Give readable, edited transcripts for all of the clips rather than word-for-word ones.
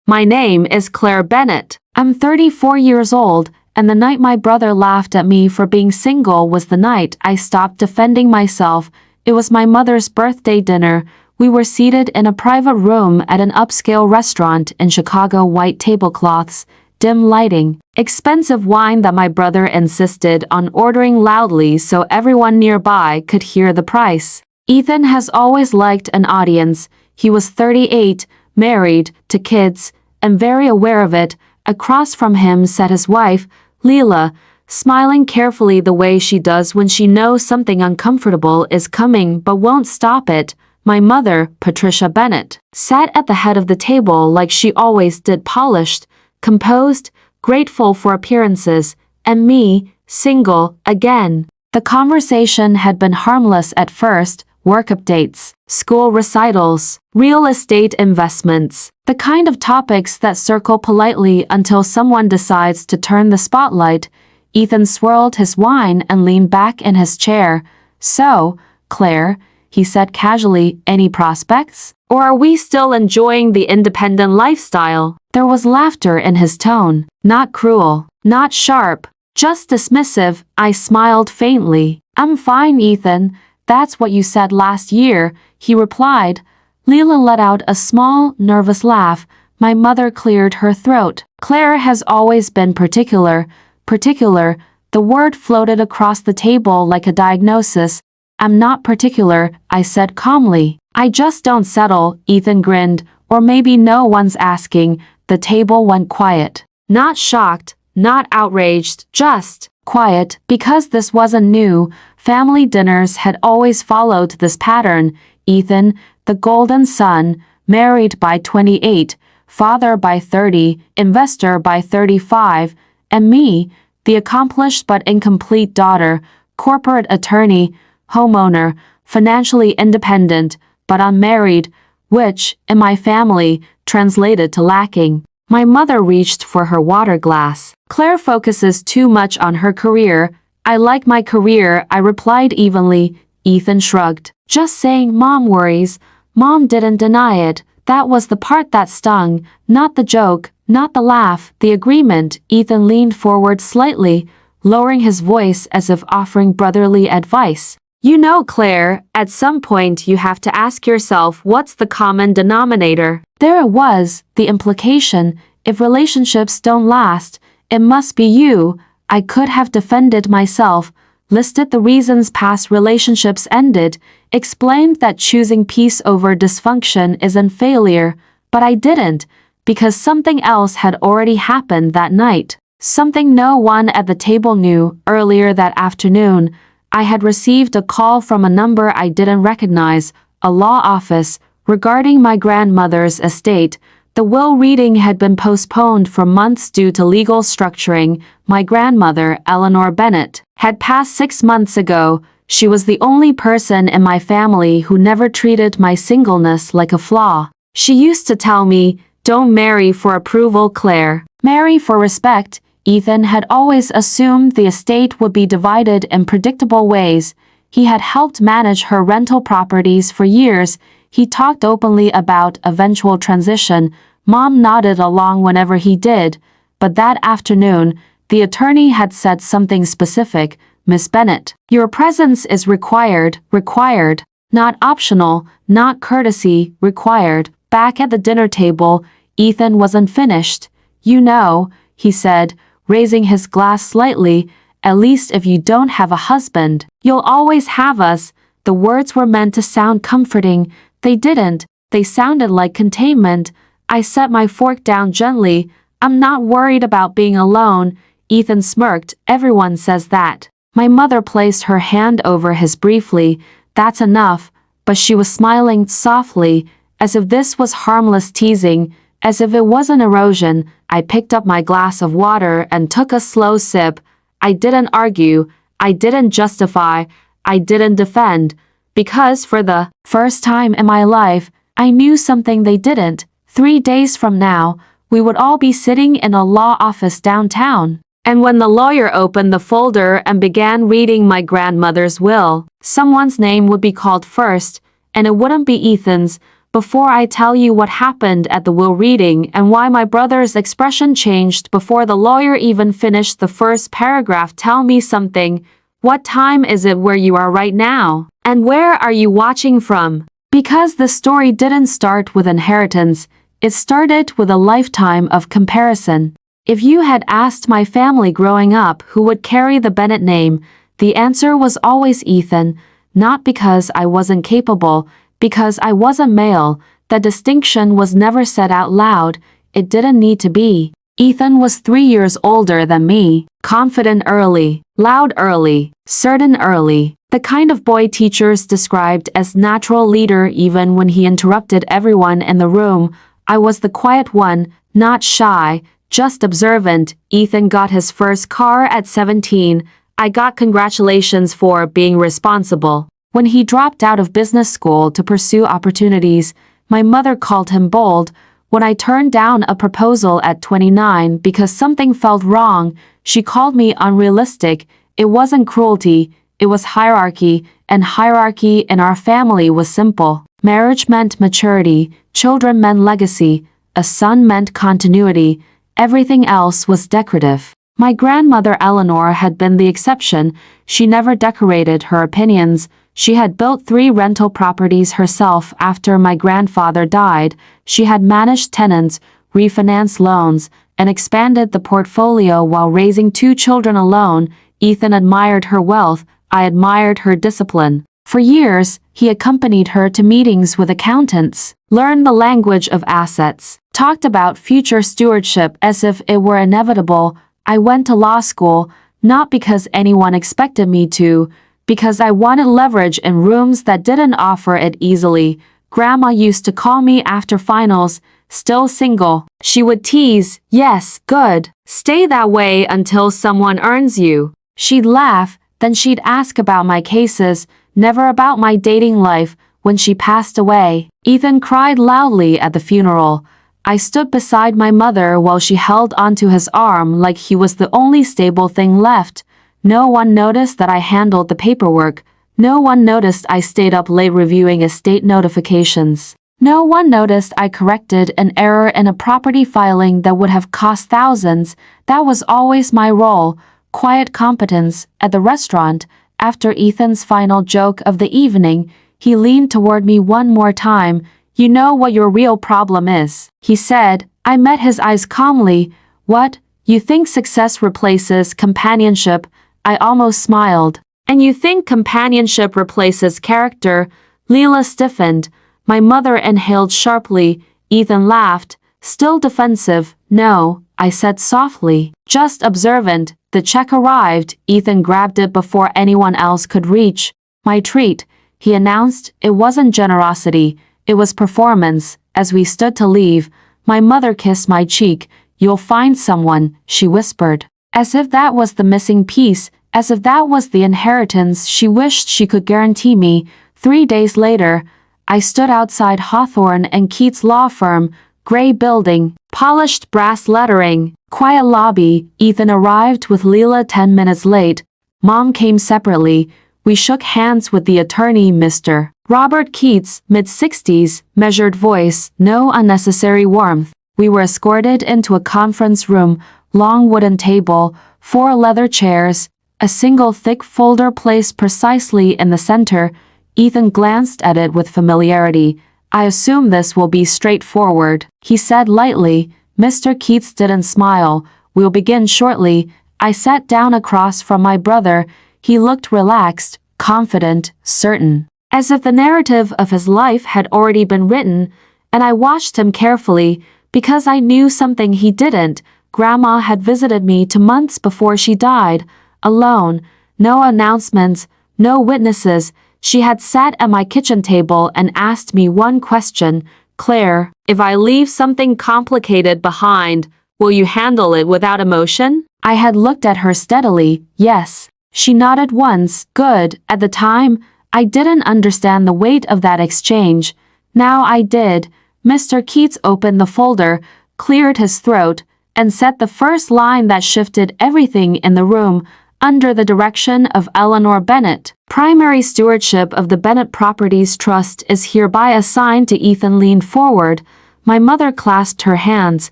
My name is Claire Bennett. I'm 34 years old, and the night my brother laughed at me for being single was the night I stopped defending myself. It was my mother's birthday dinner. We were seated in a private room at an upscale restaurant in Chicago. White tablecloths, dim lighting, expensive wine that my brother insisted on ordering loudly so everyone nearby could hear the price. Ethan has always liked an audience. He was 38, married, to kids, and very aware of it. Across from him sat his wife, Leela, smiling carefully the way she does when she knows something uncomfortable is coming but won't stop it. My mother, Patricia Bennett, sat at the head of the table like she always did, polished, composed, grateful for appearances, and me, single, again. The conversation had been harmless at first: work updates, school recitals, real estate investments, the kind of topics that circle politely until someone decides to turn the spotlight. Ethan swirled his wine and leaned back in his chair. "So, Claire," he said casually, "any prospects? Or are we still enjoying the independent lifestyle?" There was laughter in his tone, not cruel, not sharp, just dismissive. I smiled faintly. "I'm fine, Ethan. That's what you said last year," he replied. Leela let out a small, nervous laugh. My mother cleared her throat. "Claire has always been particular. Particular." The word floated across the table like a diagnosis. "I'm not particular," I said calmly. "I just don't settle," Ethan grinned. "Or maybe no one's asking." The table went quiet. Not shocked, not outraged, just quiet, because this wasn't new. Family dinners had always followed this pattern. Ethan, the golden son, married by 28, father by 30, investor by 35, and me, the accomplished but incomplete daughter, corporate attorney, homeowner, financially independent, but unmarried, which, in my family, translated to lacking. My mother reached for her water glass. "Claire focuses too much on her career." "I like my career," I replied evenly. Ethan shrugged. "Just saying Mom worries." Mom didn't deny it. That was the part that stung, not the joke, not the laugh, the agreement. Ethan leaned forward slightly, lowering his voice as if offering brotherly advice. "You know, Claire, at some point you have to ask yourself what's the common denominator." There it was, the implication. If relationships don't last, it must be you. I could have defended myself, listed the reasons past relationships ended, explained that choosing peace over dysfunction isn't failure, but I didn't, because something else had already happened that night. Something no one at the table knew. Earlier that afternoon, I had received a call from a number I didn't recognize, a law office, regarding my grandmother's estate. The will reading had been postponed for months due to legal structuring. My grandmother, Eleanor Bennett, had passed 6 months ago. She was the only person in my family who never treated my singleness like a flaw. She used to tell me, "Don't marry for approval, Claire. Marry for respect." Ethan had always assumed the estate would be divided in predictable ways. He had helped manage her rental properties for years. He talked openly about eventual transition. Mom nodded along whenever he did. But that afternoon, the attorney had said something specific. "Miss Bennett, your presence is required, not optional, not courtesy, required." Back at the dinner table, Ethan wasn't finished. "You know," he said, raising his glass slightly, "at least if you don't have a husband, you'll always have us." The words were meant to sound comforting. They didn't. They sounded like containment. I set my fork down gently. "I'm not worried about being alone." Ethan smirked. "Everyone says that." My mother placed her hand over his briefly. "That's enough." But she was smiling softly, as if this was harmless teasing, as if it wasn't erosion. I picked up my glass of water and took a slow sip. I didn't argue. I didn't justify. I didn't defend. Because for the first time in my life, I knew something they didn't. 3 days from now, we would all be sitting in a law office downtown. And when the lawyer opened the folder and began reading my grandmother's will, someone's name would be called first, and it wouldn't be Ethan's. before I tell you what happened at the will reading and why my brother's expression changed before the lawyer even finished the first paragraph, tell me something. What time is it where you are right now? And where are you watching from? Because the story didn't start with inheritance, it started with a lifetime of comparison. If you had asked my family growing up who would carry the Bennett name, the answer was always Ethan, not because I wasn't capable, because I wasn't male. The distinction was never said out loud, it didn't need to be. Ethan was 3 years older than me, confident early, loud early, certain early, the kind of boy teachers described as natural leader even when he interrupted everyone in the room. I was the quiet one, not shy, just observant. Ethan got his first car at 17. I got congratulations for being responsible. When he dropped out of business school to pursue opportunities, my mother called him bold. When I turned down a proposal at 29 because something felt wrong, she called me unrealistic. It wasn't cruelty, it was hierarchy, and hierarchy in our family was simple. Marriage meant maturity, children meant legacy, a son meant continuity, everything else was decorative. My grandmother Eleanor had been the exception. She never decorated her opinions. She had built 3 rental properties herself after my grandfather died. She had managed tenants, refinanced loans, and expanded the portfolio while raising 2 children alone. Ethan admired her wealth. I admired her discipline. For years, he accompanied her to meetings with accountants, learned the language of assets, talked about future stewardship as if it were inevitable. I went to law school, not because anyone expected me to, because I wanted leverage in rooms that didn't offer it easily. Grandma used to call me after finals, still single. She would tease, yes, good. Stay that way until someone earns you. She'd laugh, then she'd ask about my cases, never about my dating life. When she passed away, Ethan cried loudly at the funeral. I stood beside my mother while she held onto his arm like he was the only stable thing left. No one noticed that I handled the paperwork. No one noticed I stayed up late reviewing estate notifications. No one noticed I corrected an error in a property filing that would have cost thousands. That was always my role. Quiet competence. At the restaurant, after Ethan's final joke of the evening, he leaned toward me one more time. You know what your real problem is, he said. I met his eyes calmly. What? You think success replaces companionship? I almost smiled. And you think companionship replaces character? Leela stiffened. My mother inhaled sharply. Ethan laughed, still defensive. No, I said softly, just observant. The check arrived. Ethan grabbed it before anyone else could reach. My treat, he announced. It wasn't generosity, it was performance. As we stood to leave, my mother kissed my cheek. You'll find someone, she whispered. As if that was the missing piece, as if that was the inheritance she wished she could guarantee me. 3 days later, I stood outside Hawthorne and Keats law firm, gray building, polished brass lettering, quiet lobby. Ethan arrived with Leela 10 minutes late. Mom came separately. We shook hands with the attorney, Mr. Robert Keats, mid-60s, measured voice, no unnecessary warmth. We were escorted into a conference room, long wooden table, 4 leather chairs, a single thick folder placed precisely in the center. Ethan glanced at it with familiarity. I assume this will be straightforward, he said lightly. Mr. Keats didn't smile. We'll begin shortly. I sat down across from my brother. He looked relaxed, confident, certain, as if the narrative of his life had already been written, and I watched him carefully because I knew something he didn't. Grandma had visited me 2 months before she died, alone, no announcements, no witnesses. She had sat at my kitchen table and asked me one question, Claire, if I leave something complicated behind, will you handle it without emotion? I had looked at her steadily. Yes. She nodded once. Good. At the time, I didn't understand the weight of that exchange. Now I did. Mr. Keats opened the folder, cleared his throat, and said the first line that shifted everything in the room. Under the direction of Eleanor Bennett, Primary stewardship of the Bennett Properties Trust is hereby assigned to Ethan. Leaned forward. My mother clasped her hands.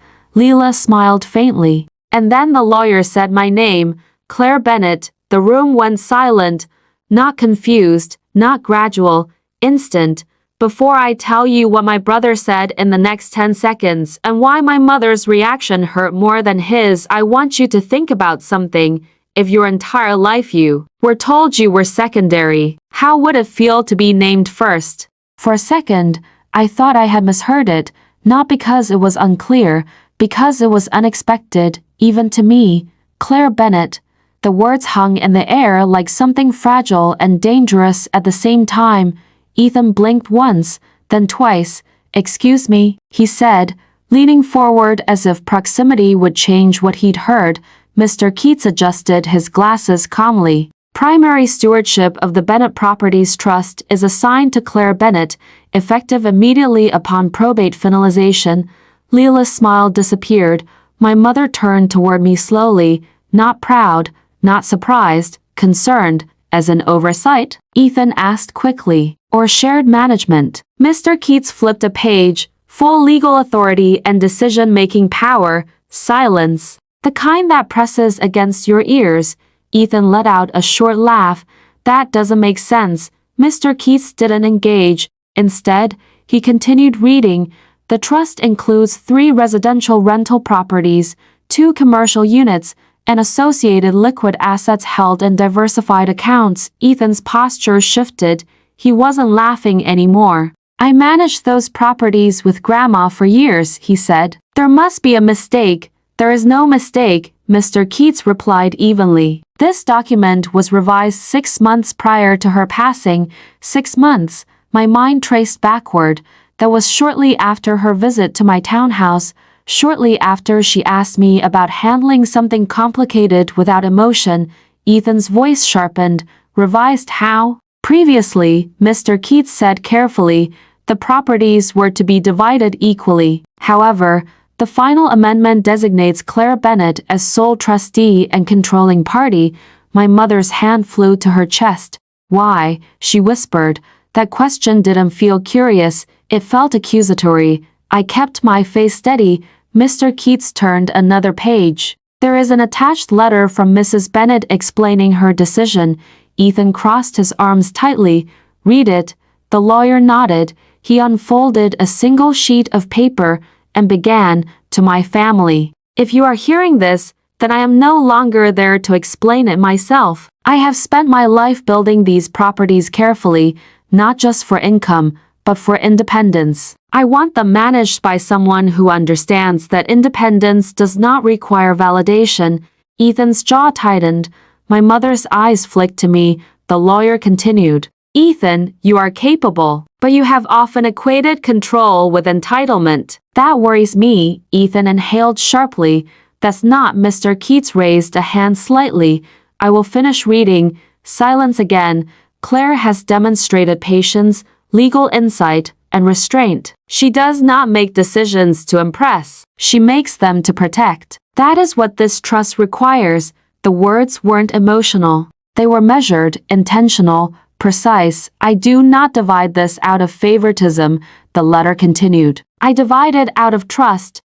Leila smiled faintly. And then the lawyer said my name, Claire Bennett. The room went silent. Not confused, not gradual, instant. Before I tell you what my brother said in the next 10 seconds and why my mother's reaction hurt more than his, I want you to think about something. If your entire life you were told you were secondary, how would it feel to be named first? For a second, I thought I had misheard it, not because it was unclear, because it was unexpected, even to me. Claire Bennett. The words hung in the air like something fragile and dangerous at the same time. Ethan blinked once, then twice. Excuse me, he said, leaning forward as if proximity would change what he'd heard. Mr. Keats adjusted his glasses calmly. Primary stewardship of the Bennett Properties Trust is assigned to Claire Bennett, effective immediately upon probate finalization. Leila's smile disappeared. My mother turned toward me slowly, not proud, not surprised, concerned. As an oversight? Ethan asked quickly. Or shared management? Mr. Keats flipped a page. Full legal authority and decision-making power. Silence. The kind that presses against your ears. Ethan let out a short laugh. That doesn't make sense. Mr. Keats didn't engage. Instead, he continued reading. The trust includes 3 residential rental properties, 2 commercial units, and associated liquid assets held in diversified accounts. Ethan's posture shifted. He wasn't laughing anymore. I managed those properties with Grandma for years, he said. There must be a mistake. There is no mistake, Mr. Keats replied evenly. This document was revised 6 months prior to her passing. 6 months. My mind traced backward. That was shortly after her visit to my townhouse. Shortly after she asked me about handling something complicated without emotion. Ethan's voice sharpened. Revised how? Previously, Mr. Keats said carefully, the properties were to be divided equally. However, the final amendment designates Claire Bennett as sole trustee and controlling party. My mother's hand flew to her chest. Why? She whispered. That question didn't feel curious, it felt accusatory. I kept my face steady. Mr. Keats turned another page. There is an attached letter from Mrs. Bennett explaining her decision. Ethan crossed his arms tightly. Read it. The lawyer nodded. He unfolded a single sheet of paper and began, to my family. If you are hearing this, then I am no longer there to explain it myself. I have spent my life building these properties carefully, not just for income, but for independence. I want them managed by someone who understands that independence does not require validation. Ethan's jaw tightened. My mother's eyes flicked to me. The lawyer continued. Ethan, you are capable, but you have often equated control with entitlement. That worries me. Ethan inhaled sharply. That's not. Mr. Keats raised a hand slightly. I will finish reading. Silence again. Claire has demonstrated patience, legal insight, and restraint. She does not make decisions to impress. She makes them to protect. That is what this trust requires. The words weren't emotional. They were measured, intentional, precise. I do not divide this out of favoritism, the letter continued. I divide it out of trust,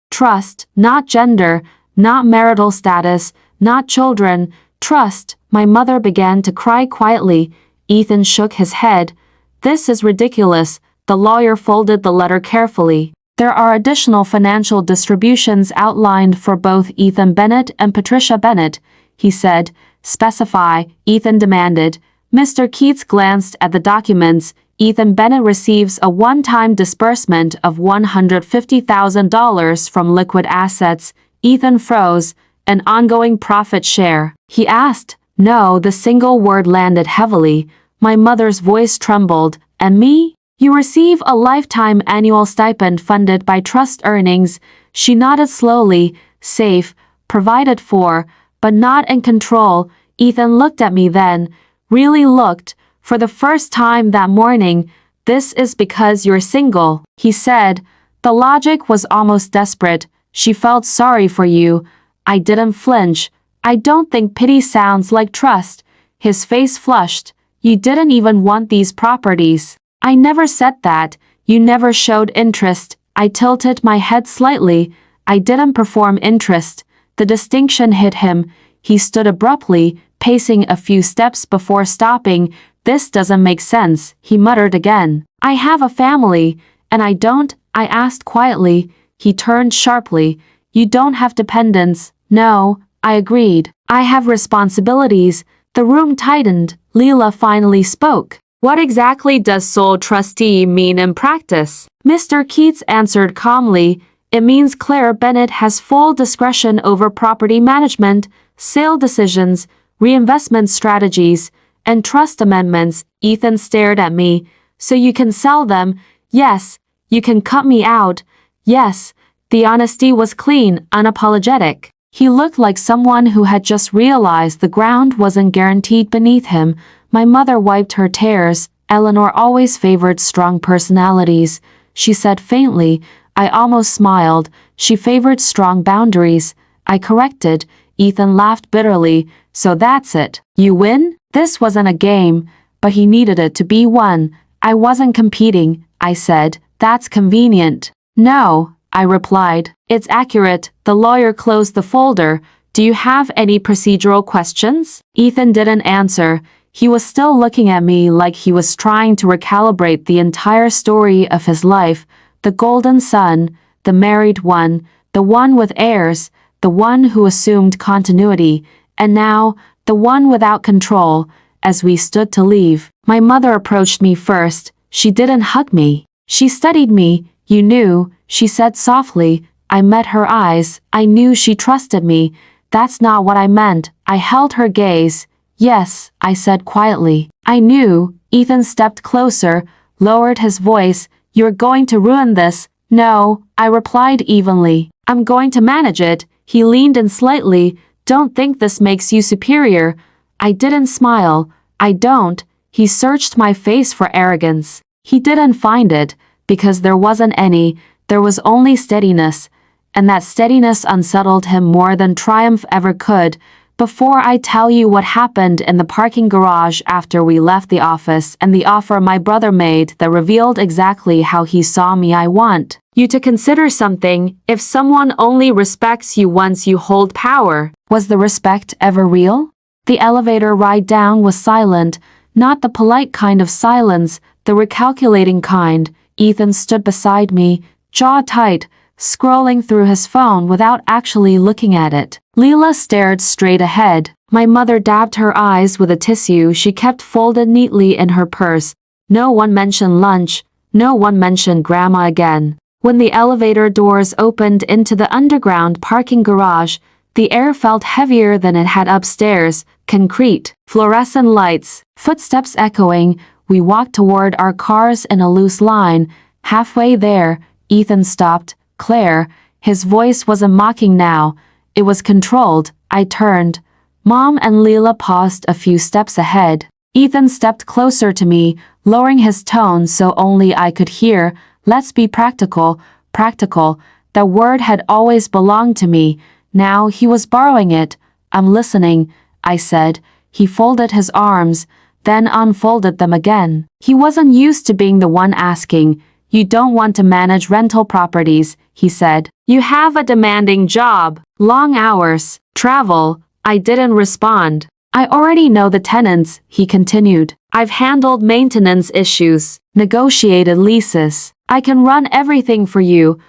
not gender, not marital status, not children, trust. My mother began to cry quietly. Ethan shook his head. This is ridiculous. The lawyer folded the letter carefully. There are additional financial distributions outlined for both Ethan Bennett and Patricia Bennett, he said. Specify, Ethan demanded. Mr. Keats glanced at the documents. Ethan Bennett receives a one-time disbursement of $150,000 from liquid assets. Ethan froze. An ongoing profit share. He asked. No, the single word landed heavily. My mother's voice trembled. And me? You receive a lifetime annual stipend funded by trust earnings. She nodded slowly. Safe, provided for, but not in control. Ethan looked at me then. Really looked. For the first time that morning. This is because you're single, he said. The logic was almost desperate. She felt sorry for you. I didn't flinch. I don't think pity sounds like trust. His face flushed. You didn't even want these properties. I never said that. You never showed interest. I tilted my head slightly. I didn't perform interest. The distinction hit him. He stood abruptly, pacing a few steps before stopping. This doesn't make sense, he muttered again. I have a family, and I don't, I asked quietly. He turned sharply. You don't have dependents. No, I agreed. I have responsibilities. The room tightened. Leela finally spoke. What exactly does sole trustee mean in practice? Mr. Keats answered calmly. It means Claire Bennett has full discretion over property management, sale decisions, reinvestment strategies, and trust amendments. Ethan stared at me. So you can sell them? Yes. You can cut me out? Yes. The honesty was clean, unapologetic. He looked like someone who had just realized the ground wasn't guaranteed beneath him. My mother wiped her tears. Eleanor always favored strong personalities. She said faintly. I almost smiled. She favored strong boundaries. I corrected. Ethan laughed bitterly. So that's it. You win? This wasn't a game, but he needed it to be one. I wasn't competing, I said. That's convenient. No, I replied. It's accurate. The lawyer closed the folder. Do you have any procedural questions? Ethan didn't answer. He was still looking at me like he was trying to recalibrate the entire story of his life. The golden son, the married one, the one with heirs, the one who assumed continuity, and now, the one without control. As we stood to leave, my mother approached me first. She didn't hug me. She studied me. You knew, she said softly. I met her eyes. I knew she trusted me. That's not what I meant. I held her gaze. Yes, I said quietly. I knew. Ethan stepped closer, lowered his voice. You're going to ruin this. No, I replied evenly. I'm going to manage it. He leaned in slightly. Don't think this makes you superior. I didn't smile. I don't. He searched my face for arrogance. He didn't find it, because there wasn't any. There was only steadiness. And that steadiness unsettled him more than triumph ever could. Before I tell you what happened in the parking garage after we left the office and the offer my brother made that revealed exactly how he saw me, I want you to consider something. If someone only respects you once you hold power, was the respect ever real? The elevator ride down was silent, not the polite kind of silence, the recalculating kind. Ethan stood beside me, jaw tight, scrolling through his phone without actually looking at it. Leela stared straight ahead. My mother dabbed her eyes with a tissue she kept folded neatly in her purse. No one mentioned lunch. No one mentioned Grandma again. When the elevator doors opened into the underground parking garage, the air felt heavier than it had upstairs. Concrete, fluorescent lights, footsteps echoing. We walked toward our cars in a loose line. Halfway there, Ethan stopped. Claire, his voice wasn't mocking now. It was controlled. I turned. Mom and Leela paused a few steps ahead. Ethan stepped closer to me, lowering his tone so only I could hear. Let's be practical. Practical. That word had always belonged to me. Now he was borrowing it. I'm listening, I said. He folded his arms, then unfolded them again. He wasn't used to being the one asking. You don't want to manage rental properties, he said. You have a demanding job, long hours, travel. I didn't respond. I already know the tenants, he continued. I've handled maintenance issues, negotiated leases. I can run everything for you,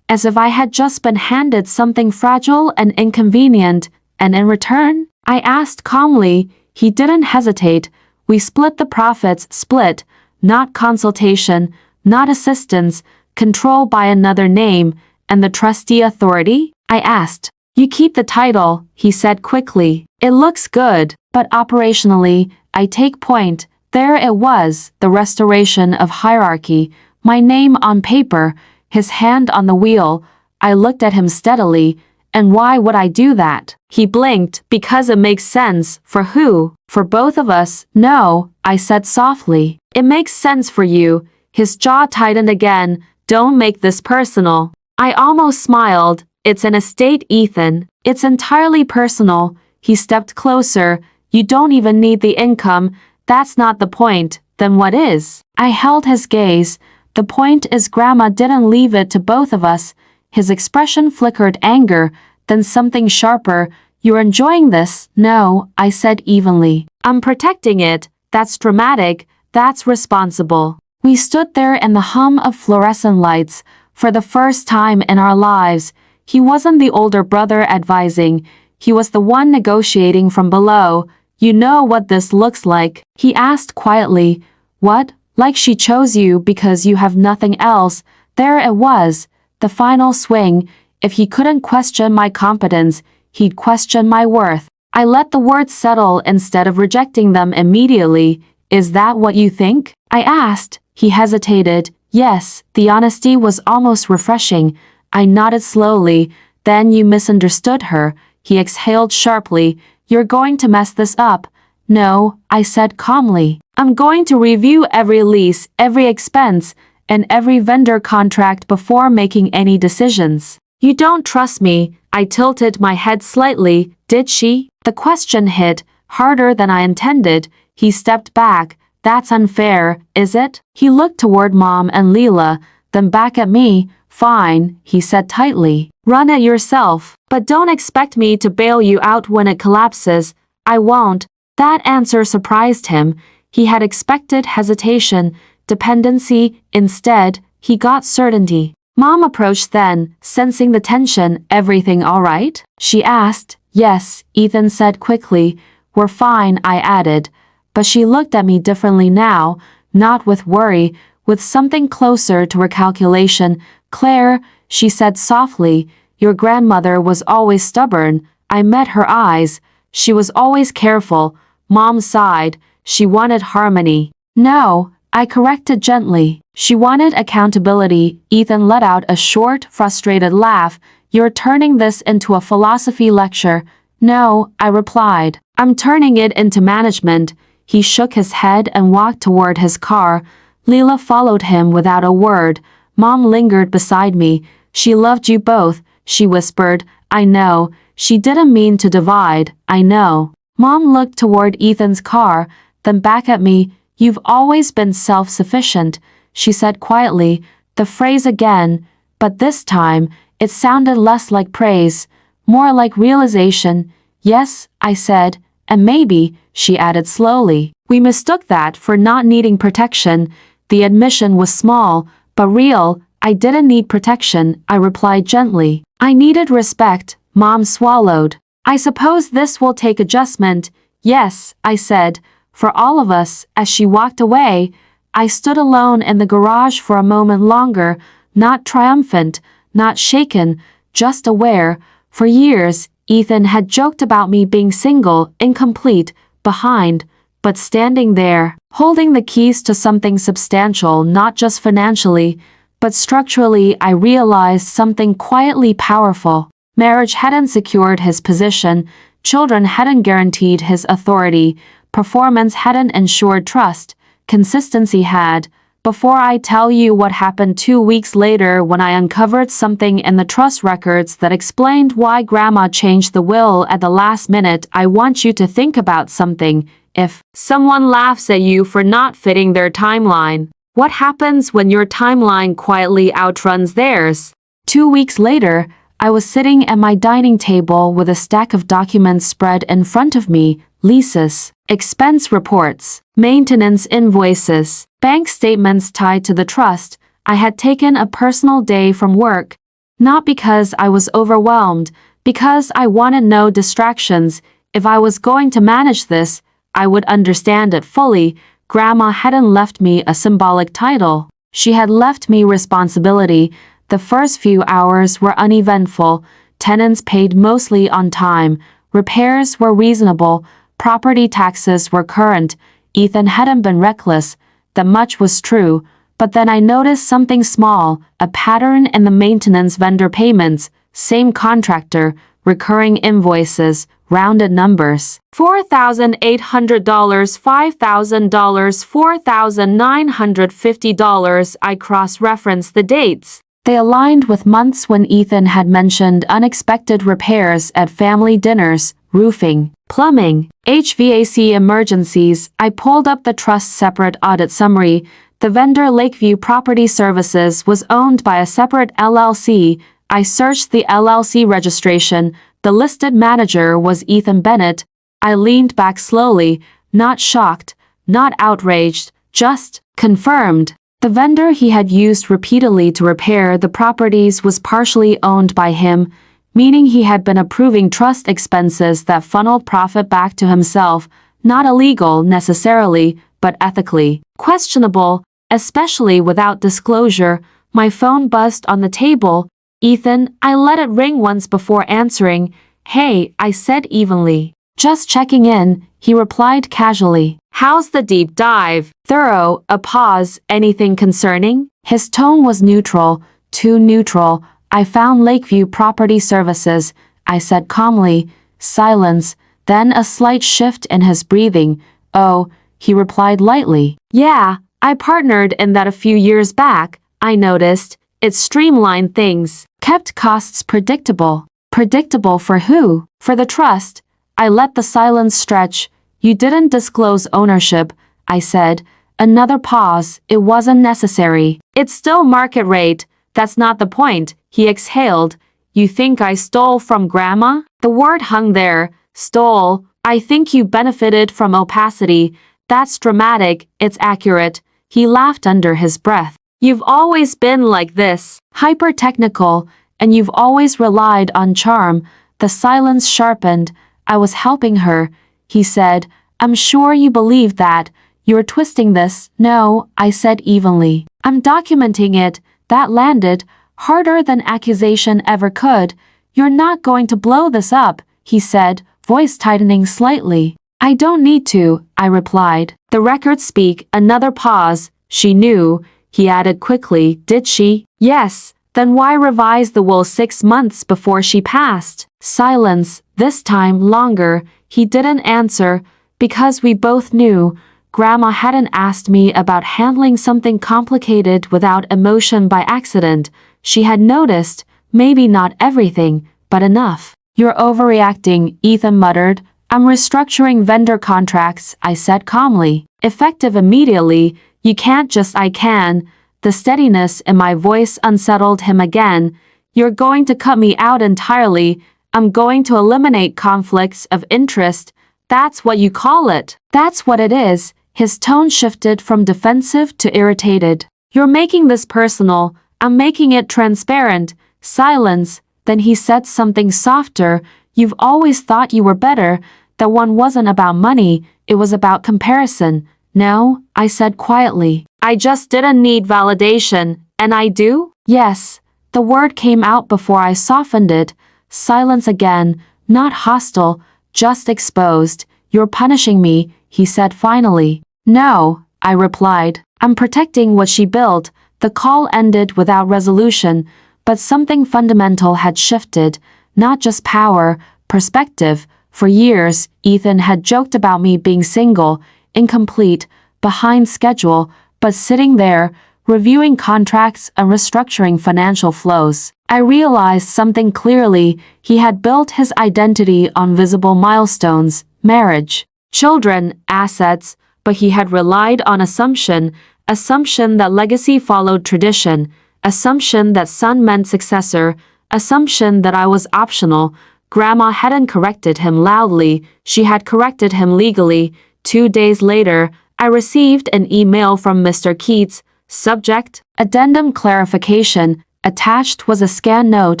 as if I had just been handed something fragile and inconvenient. And in return? I asked calmly. He didn't hesitate. We split the profits, split. Not consultation, not assistance, control by another name, and the trustee authority? I asked. You keep the title, he said quickly. It looks good, but operationally, I take point. There it was, the restoration of hierarchy, my name on paper, his hand on the wheel. I looked at him steadily. And why would I do that? He blinked. Because it makes sense. For who? For both of us. No, I said softly. It makes sense for you. His jaw tightened again. Don't make this personal. I almost smiled. It's an estate, Ethan. It's entirely personal. He stepped closer. You don't even need the income. That's not the point, then what is? I held his gaze. The point is Grandma didn't leave it to both of us. His expression flickered anger, then something sharper. You're enjoying this? No, I said evenly. I'm protecting it. That's dramatic. That's responsible. We stood there in the hum of fluorescent lights. For the first time in our lives, he wasn't the older brother advising. He was the one negotiating from below. You know what this looks like? He asked quietly. What? Like she chose you because you have nothing else. There it was. The final swing. If he couldn't question my competence, he'd question my worth. I let the words settle instead of rejecting them immediately. Is that what you think? I asked. He hesitated. Yes, the honesty was almost refreshing. I nodded slowly. Then you misunderstood her. He exhaled sharply. You're going to mess this up. No, I said calmly. I'm going to review every lease, every expense, and every vendor contract before making any decisions. You don't trust me. I tilted my head slightly. Did she? The question hit harder than I intended. He stepped back. That's unfair, is it? He looked toward Mom and Leela, then back at me. Fine, he said tightly. Run it yourself. But don't expect me to bail you out when it collapses. I won't. That answer surprised him. He had expected hesitation, dependency. Instead, he got certainty. Mom approached then, sensing the tension. Everything all right? She asked. Yes, Ethan said quickly. We're fine, I added. But she looked at me differently now, not with worry, with something closer to her calculation. Claire, she said softly, your grandmother was always stubborn. I met her eyes. She was always careful. Mom sighed. She wanted harmony. No, I corrected gently. She wanted accountability. Ethan let out a short, frustrated laugh. You're turning this into a philosophy lecture. No, I replied. I'm turning it into management. He shook his head and walked toward his car. Leela followed him without a word. Mom lingered beside me. She loved you both, she whispered. I know. She didn't mean to divide. I know. Mom looked toward Ethan's car, then back at me. You've always been self-sufficient, she said quietly. The phrase again, but this time, it sounded less like praise, more like realization. Yes, I said, and maybe, she added slowly. We mistook that for not needing protection. The admission was small, but real. I didn't need protection, I replied gently. I needed respect. Mom swallowed. I suppose this will take adjustment. Yes, I said, for all of us. As she walked away, I stood alone in the garage for a moment longer, not triumphant, not shaken, just aware. For years, Ethan had joked about me being single, incomplete, behind, but standing there, holding the keys to something substantial, not just financially, but structurally. I realized something quietly powerful. Marriage hadn't secured his position, children hadn't guaranteed his authority, performance hadn't ensured trust, consistency had. Before I tell you what happened 2 weeks later when I uncovered something in the trust records that explained why Grandma changed the will at the last minute, I want you to think about something. If someone laughs at you for not fitting their timeline, what happens when your timeline quietly outruns theirs? 2 weeks later, I was sitting at my dining table with a stack of documents spread in front of me, leases, expense reports, maintenance invoices, bank statements tied to the trust. I had taken a personal day from work, not because I was overwhelmed, because I wanted no distractions. If I was going to manage this, I would understand it fully. Grandma hadn't left me a symbolic title. She had left me responsibility. The first few hours were uneventful. Tenants paid mostly on time. Repairs were reasonable. Property taxes were current. Ethan hadn't been reckless. That much was true. But then I noticed something small, a pattern in the maintenance vendor payments. Same contractor, recurring invoices, rounded numbers. $4,800, $5,000, $4,950. I cross-referenced the dates. They aligned with months when Ethan had mentioned unexpected repairs at family dinners, roofing, Plumbing, HVAC emergencies. I pulled up the trust's separate audit summary. The vendor Lakeview Property Services was owned by a separate LLC. I searched the LLC registration. The listed manager was Ethan Bennett. I leaned back slowly, not shocked, not outraged, just confirmed. The vendor he had used repeatedly to repair the properties was partially owned by him, meaning he had been approving trust expenses that funneled profit back to himself, not illegal necessarily, but ethically questionable, especially without disclosure. My phone buzzed on the table. Ethan, I let it ring once before answering. Hey, I said evenly. Just checking in, he replied casually. How's the deep dive? Thorough, a pause, anything concerning? His tone was neutral, too neutral. I found Lakeview Property Services, I said calmly. Silence, then a slight shift in his breathing. Oh, he replied lightly. Yeah, I partnered in that a few years back. I noticed. It streamlined things, kept costs predictable. Predictable for who? For the trust. I let the silence stretch. You didn't disclose ownership, I said. Another pause. It wasn't necessary. It's still market rate. That's not the point, he exhaled. You think I stole from Grandma? The word hung there. Stole. I think you benefited from opacity. That's dramatic. It's accurate. He laughed under his breath. You've always been like this, hyper-technical, and you've always relied on charm. The silence sharpened. I was helping her, he said. I'm sure you believe that. You're twisting this. No, I said evenly. I'm documenting it. That landed harder than accusation ever could. You're not going to blow this up, he said, voice tightening slightly. I don't need to, I replied. The records speak. Another pause. She knew, he added quickly. Did she? Yes. Then why revise the will 6 months before she passed? Silence, this time longer. He didn't answer, because we both knew. Grandma hadn't asked me about handling something complicated without emotion by accident. She had noticed, maybe not everything, but enough. You're overreacting, Ethan muttered. I'm restructuring vendor contracts, I said calmly. Effective immediately. You can't just I can. The steadiness in my voice unsettled him again. You're going to cut me out entirely. I'm going to eliminate conflicts of interest. That's what you call it. That's what it is. His tone shifted from defensive to irritated. You're making this personal. I'm making it transparent. Silence. Then he said something softer. You've always thought you were better. That one wasn't about money. It was about comparison. No, I said quietly. I just didn't need validation. And I do? Yes. The word came out before I softened it. Silence again. Not hostile. Just exposed. You're punishing me, he said finally. No, I replied. I'm protecting what she built. The call ended without resolution, but something fundamental had shifted. Not just power, perspective. For years, Ethan had joked about me being single, incomplete, behind schedule, but sitting there, reviewing contracts and restructuring financial flows. I realized something clearly. He had built his identity on visible milestones, marriage, children, assets, but he had relied on assumption that legacy followed tradition, assumption that son meant successor, assumption that I was optional. Grandma hadn't corrected him loudly, she had corrected him legally. 2 days later, I received an email from Mr. Keats. Subject, Addendum Clarification. Attached was a scanned note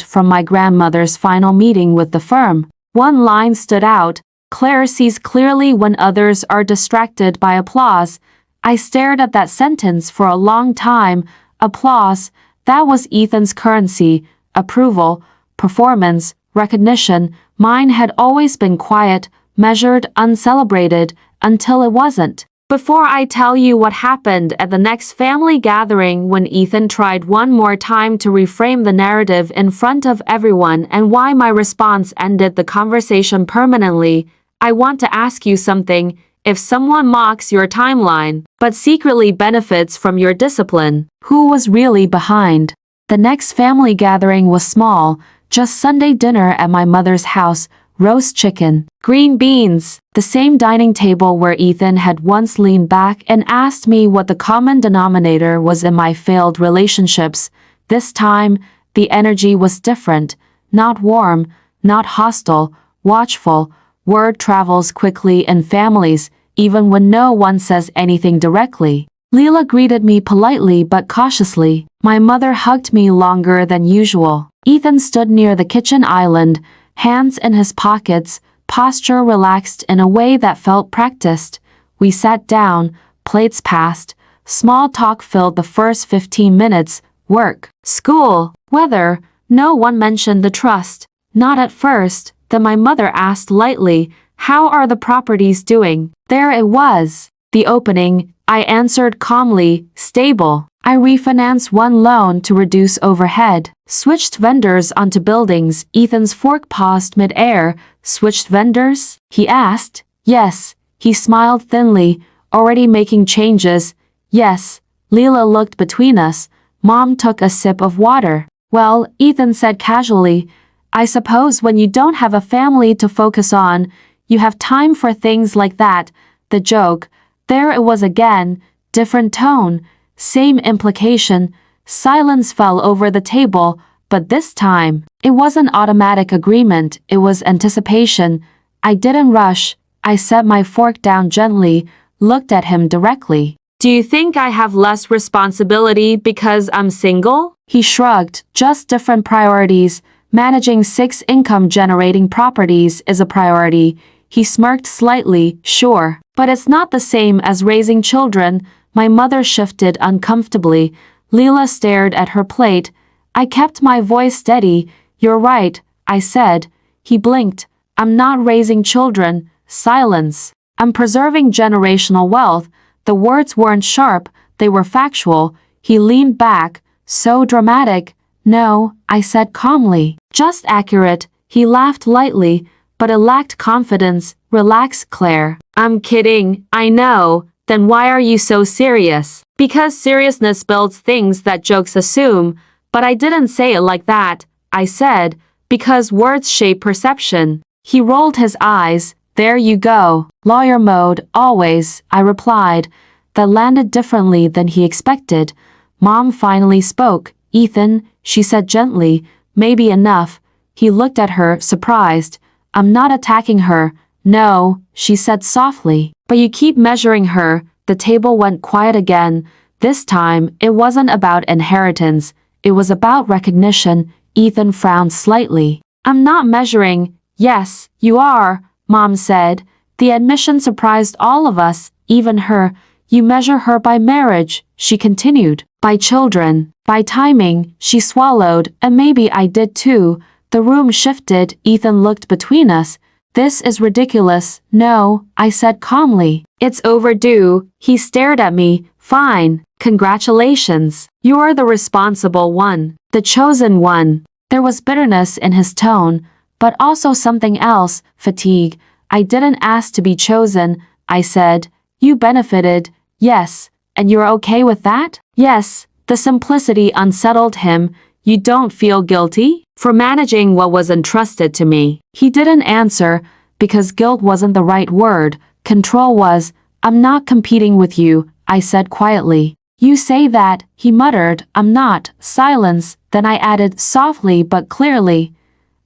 from my grandmother's final meeting with the firm. One line stood out. Claire sees clearly when others are distracted by applause. I stared at that sentence for a long time. Applause, that was Ethan's currency. Approval, performance, recognition. Mine had always been quiet, measured, uncelebrated, until it wasn't. Before I tell you what happened at the next family gathering when Ethan tried one more time to reframe the narrative in front of everyone and why my response ended the conversation permanently, I want to ask you something. If someone mocks your timeline, but secretly benefits from your discipline, who was really behind? The next family gathering was small, just Sunday dinner at my mother's house, roast chicken, green beans. The same dining table where Ethan had once leaned back and asked me what the common denominator was in my failed relationships. This time, the energy was different. Not warm, not hostile, watchful. Word travels quickly in families, even when no one says anything directly. Leela greeted me politely but cautiously. My mother hugged me longer than usual. Ethan stood near the kitchen island, hands in his pockets, posture relaxed in a way that felt practiced. We sat down, plates passed. Small talk filled the first 15 minutes. Work, school, weather. No one mentioned the trust. Not at first. Then my mother asked lightly, "How are the properties doing?" There it was. The opening. I answered calmly, "Stable." I refinanced one loan to reduce overhead. Switched vendors onto buildings. Ethan's fork paused mid-air. Switched vendors? He asked. Yes. He smiled thinly, already making changes. Yes. Leela looked between us. Mom took a sip of water. Well, Ethan said casually, I suppose when you don't have a family to focus on, you have time for things like that. The joke. There it was again. Different tone. Same implication. Silence fell over the table, but this time, it wasn't automatic agreement, it was anticipation. I didn't rush. I set my fork down gently, looked at him directly. Do you think I have less responsibility because I'm single? He shrugged. Just different priorities. Managing 6 income-generating properties is a priority. He smirked slightly, sure. But it's not the same as raising children. My mother shifted uncomfortably. Leela stared at her plate. I kept my voice steady. You're right, I said. He blinked. I'm not raising children. Silence. I'm preserving generational wealth. The words weren't sharp, they were factual. He leaned back. So dramatic. No, I said calmly. Just accurate. He laughed lightly, but it lacked confidence. Relax, Claire. I'm kidding, I know. Then why are you so serious? Because seriousness builds things that jokes assume. But I didn't say it like that. I said, because words shape perception. He rolled his eyes. There you go. Lawyer mode, always, I replied. That landed differently than he expected. Mom finally spoke. Ethan, she said gently, maybe enough. He looked at her, surprised. I'm not attacking her. No, she said softly. But you keep measuring her. The table went quiet again. This time, it wasn't about inheritance. It was about recognition. Ethan frowned slightly. I'm not measuring. Yes, you are, Mom said. The admission surprised all of us, even her. You measure her by marriage, she continued. By children. By timing, she swallowed, and maybe I did too. The room shifted. Ethan looked between us. This is ridiculous. No, I said calmly. It's overdue. He stared at me. Fine. Congratulations. You're the responsible one. The chosen one. There was bitterness in his tone, but also something else, fatigue. I didn't ask to be chosen, I said. You benefited. Yes. And you're okay with that? Yes. The simplicity unsettled him. You don't feel guilty? For managing what was entrusted to me. He didn't answer, because guilt wasn't the right word. Control was. I'm not competing with you, I said quietly. You say that, he muttered. I'm not. Silence. Then I added softly but clearly.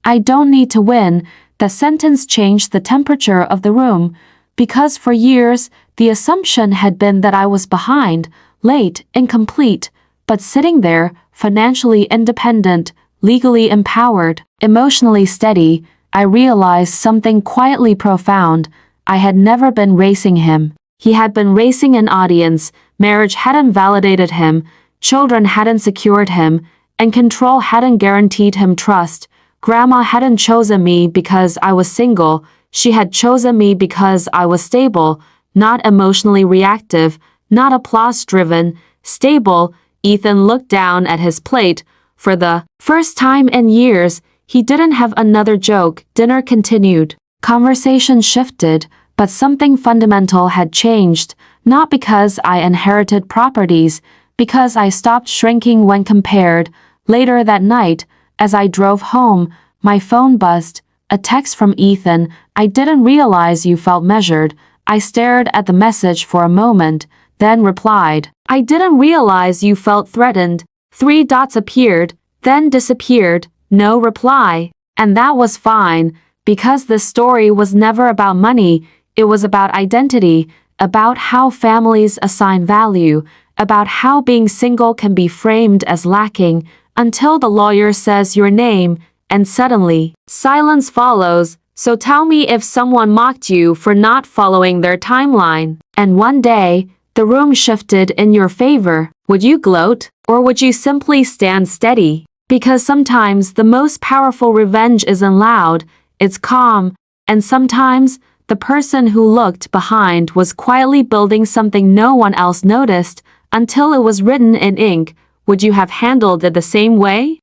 I don't need to win. The sentence changed the temperature of the room, because for years, the assumption had been that I was behind, late, incomplete, but sitting there, financially independent, legally empowered, emotionally steady. I realized something quietly profound. I had never been racing him. He had been racing an audience. Marriage hadn't validated him, children hadn't secured him, and control hadn't guaranteed him trust. Grandma hadn't chosen me because I was single. She had chosen me because I was stable, not emotionally reactive, not applause-driven, stable. Ethan looked down at his plate. For the first time in years, he didn't have another joke. Dinner continued. Conversation shifted, but something fundamental had changed, not because I inherited properties, because I stopped shrinking when compared. Later that night, as I drove home, my phone buzzed. A text from Ethan. I didn't realize you felt measured. I stared at the message for a moment, then replied. I didn't realize you felt threatened. 3 dots appeared, then disappeared, no reply. And that was fine, because this story was never about money. It was about identity, about how families assign value, about how being single can be framed as lacking, until the lawyer says your name, and suddenly, silence follows. So tell me if someone mocked you for not following their timeline, and one day, the room shifted in your favor. Would you gloat, or would you simply stand steady? Because sometimes the most powerful revenge isn't loud, it's calm, and sometimes, the person who looked behind was quietly building something no one else noticed until it was written in ink. Would you have handled it the same way?